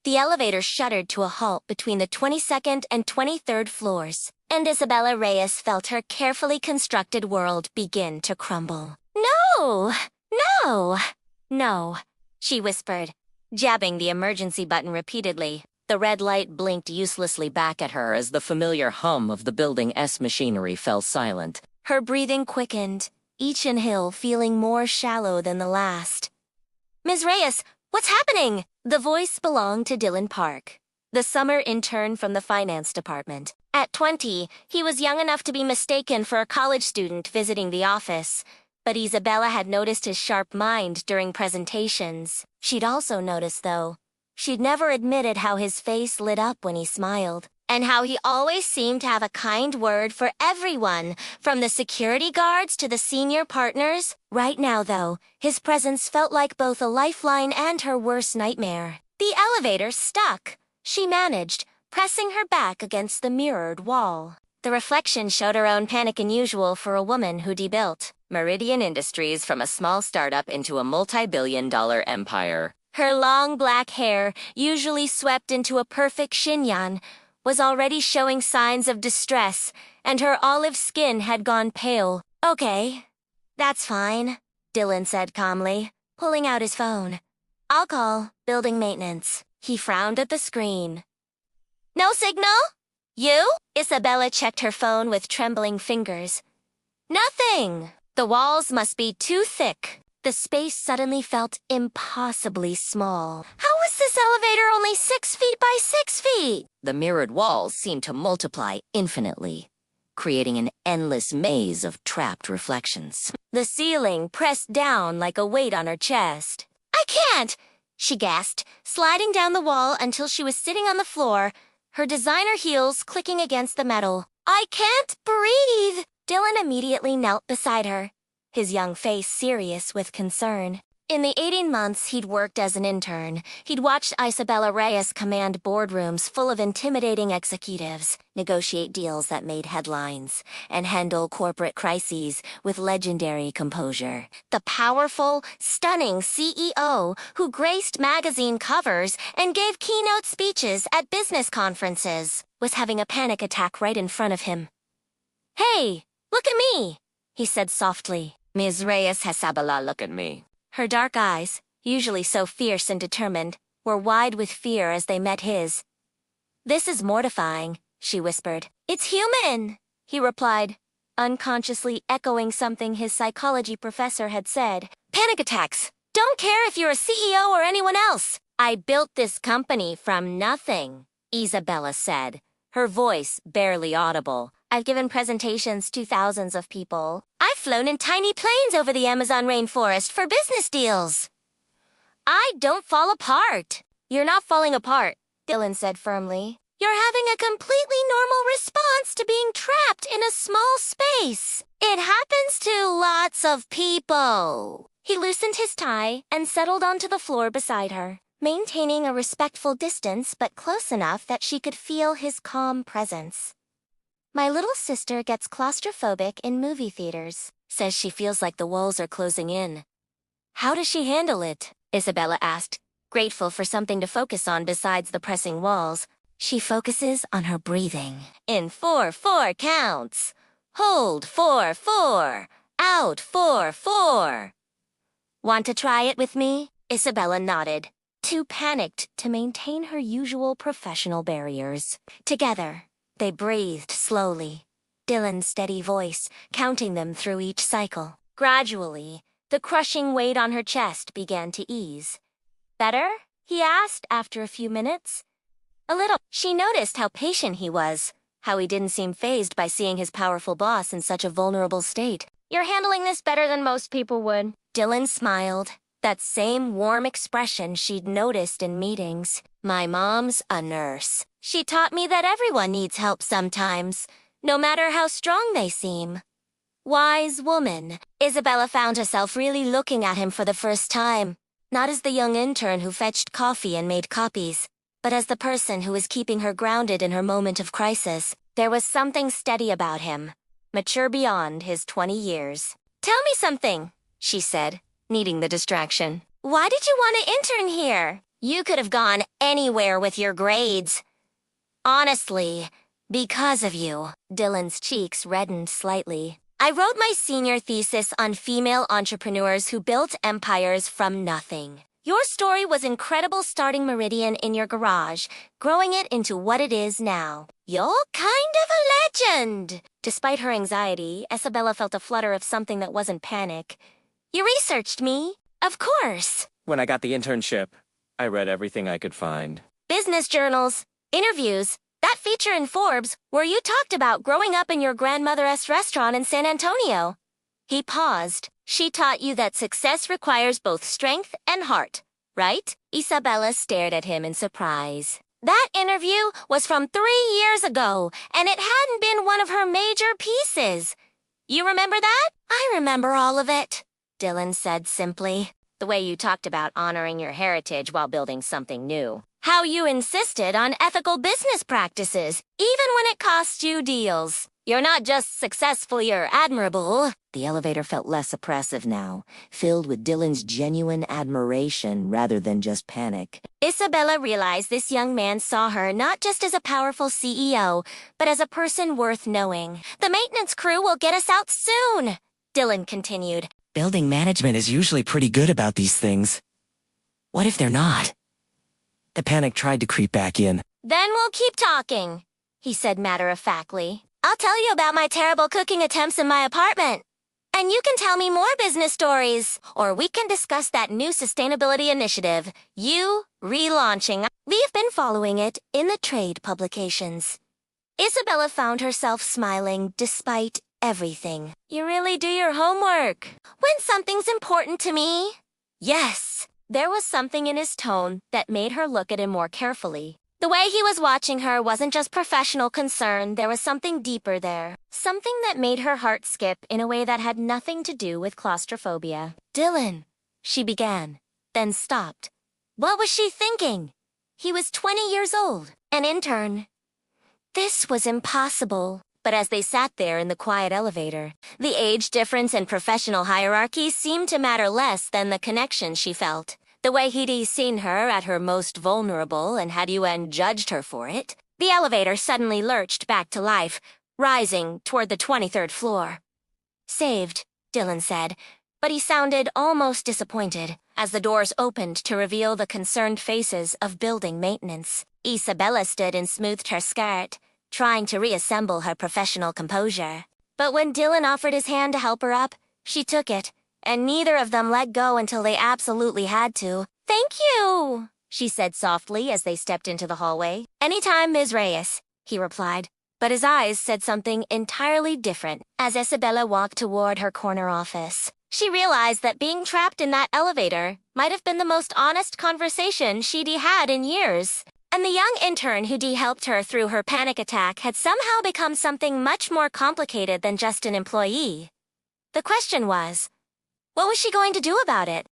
The elevator shuddered to a halt between the 22nd and 23rd floors, and Isabella Reyes felt her carefully constructed world begin to crumble. No! No! No, she whispered, jabbing the emergency button repeatedly. The red light blinked uselessly back at her as the familiar hum of the building's machinery fell silent. Her breathing quickened, each inhale feeling more shallow than the last. Ms. Reyes, what's happening? The voice belonged to Dylan Park, the summer intern from the finance department. At 20, he was young enough to be mistaken for a college student visiting the office, but Isabella had noticed his sharp mind during presentations. She'd also noticed, though, she'd never admitted how his face lit up when he smiled, and how he always seemed to have a kind word for everyone, from the security guards to the senior partners. Right now, though, his presence felt like both a lifeline and her worst nightmare. The elevator stuck. She managed, pressing her back against the mirrored wall. The reflection showed her own panic unusual for a woman who debuilt Meridian Industries from a small startup into a multi-billion-dollar empire. Her long black hair, usually swept into a perfect chignon, was already showing signs of distress, and her olive skin had gone pale. Okay, that's fine, Dylan said calmly, pulling out his phone. I'll call building maintenance. He frowned at the screen. No signal? You? Isabella checked her phone with trembling fingers. Nothing. The walls must be too thick. The space suddenly felt impossibly small. How was this elevator only 6 feet by 6 feet? The mirrored walls seemed to multiply infinitely, creating an endless maze of trapped reflections. The ceiling pressed down like a weight on her chest. I can't, she gasped, sliding down the wall until she was sitting on the floor, her designer heels clicking against the metal. I can't breathe! Dylan immediately knelt beside her, his young face serious with concern. In the 18 months he'd worked as an intern, he'd watched Isabella Reyes command boardrooms full of intimidating executives, negotiate deals that made headlines, and handle corporate crises with legendary composure. The powerful, stunning CEO who graced magazine covers and gave keynote speeches at business conferences was having a panic attack right in front of him. Hey, look at me, he said softly. Ms. Reyes Isabella, look at me. Her dark eyes, usually so fierce and determined, were wide with fear as they met his. This is mortifying, she whispered. It's human, he replied, unconsciously echoing something his psychology professor had said. Panic attacks. Don't care if you're a CEO or anyone else. I built this company from nothing, Isabella said, her voice barely audible. I've given presentations to thousands of people. I've flown in tiny planes over the Amazon rainforest for business deals. I don't fall apart. You're not falling apart, Dylan said firmly. You're having a completely normal response to being trapped in a small space. It happens to lots of people. He loosened his tie and settled onto the floor beside her, maintaining a respectful distance but close enough that she could feel his calm presence. My little sister gets claustrophobic in movie theaters, says she feels like the walls are closing in. How does she handle it? Isabella asked, grateful for something to focus on besides the pressing walls. She focuses on her breathing. In 4-4 counts. Hold 4-4. Out 4-4. Want to try it with me? Isabella nodded, too panicked to maintain her usual professional barriers. Together, they breathed slowly, Dylan's steady voice counting them through each cycle. Gradually, the crushing weight on her chest began to ease. Better? He asked after a few minutes. A little. She noticed how patient he was, how he didn't seem fazed by seeing his powerful boss in such a vulnerable state. You're handling this better than most people would. Dylan smiled, that same warm expression she'd noticed in meetings. My mom's a nurse. She taught me that everyone needs help sometimes, no matter how strong they seem. Wise woman. Isabella found herself really looking at him for the first time, not as the young intern who fetched coffee and made copies, but as the person who was keeping her grounded in her moment of crisis. There was something steady about him, mature beyond his 20 years. Tell me something, she said, needing the distraction. Why did you want to intern here? You could have gone anywhere with your grades. Honestly, because of you. Dylan's cheeks reddened slightly. I wrote my senior thesis on female entrepreneurs who built empires from nothing. Your story was incredible, starting Meridian in your garage, growing it into what it is now. You're kind of a legend. Despite her anxiety, Isabella felt a flutter of something that wasn't panic. You researched me? Of course. When I got the internship, I read everything I could find. Business journals, interviews, that feature in Forbes where you talked about growing up in your grandmother's restaurant in San Antonio. He paused. She taught you that success requires both strength and heart, right? Isabella stared at him in surprise. That interview was from 3 years ago, and it hadn't been one of her major pieces. You remember that? I remember all of it, Dylan said simply. The way you talked about honoring your heritage while building something new. How you insisted on ethical business practices, even when it cost you deals. You're not just successful, you're admirable. The elevator felt less oppressive now, filled with Dylan's genuine admiration rather than just panic. Isabella realized this young man saw her not just as a powerful CEO, but as a person worth knowing. The maintenance crew will get us out soon, Dylan continued. Building management is usually pretty good about these things. What if they're not? The panic tried to creep back in. Then we'll keep talking, he said matter-of-factly. I'll tell you about my terrible cooking attempts in my apartment. And you can tell me more business stories. Or we can discuss that new sustainability initiative, you relaunching. We've been following it in the trade publications. Isabella found herself smiling despite everything. You really do your homework. When something's important to me. Yes. There was something in his tone that made her look at him more carefully. The way he was watching her wasn't just professional concern, there was something deeper there. Something that made her heart skip in a way that had nothing to do with claustrophobia. Dylan, she began, then stopped. What was she thinking? He was 20 years old, an intern. This was impossible. But as they sat there in the quiet elevator, the age difference and professional hierarchy seemed to matter less than the connection she felt. The way he'd seen her at her most vulnerable and had UN judged her for it. The elevator suddenly lurched back to life, rising toward the 23rd floor. Saved, Dylan said, but he sounded almost disappointed as the doors opened to reveal the concerned faces of building maintenance. Isabella stood and smoothed her skirt, trying to reassemble her professional composure. But when Dylan offered his hand to help her up, she took it, and neither of them let go until they absolutely had to. Thank you, she said softly as they stepped into the hallway. Anytime, Ms. Reyes, he replied, but his eyes said something entirely different as Isabella walked toward her corner office. She realized that being trapped in that elevator might have been the most honest conversation she'd had in years. And the young intern who helped her through her panic attack had somehow become something much more complicated than just an employee. The question was, what was she going to do about it?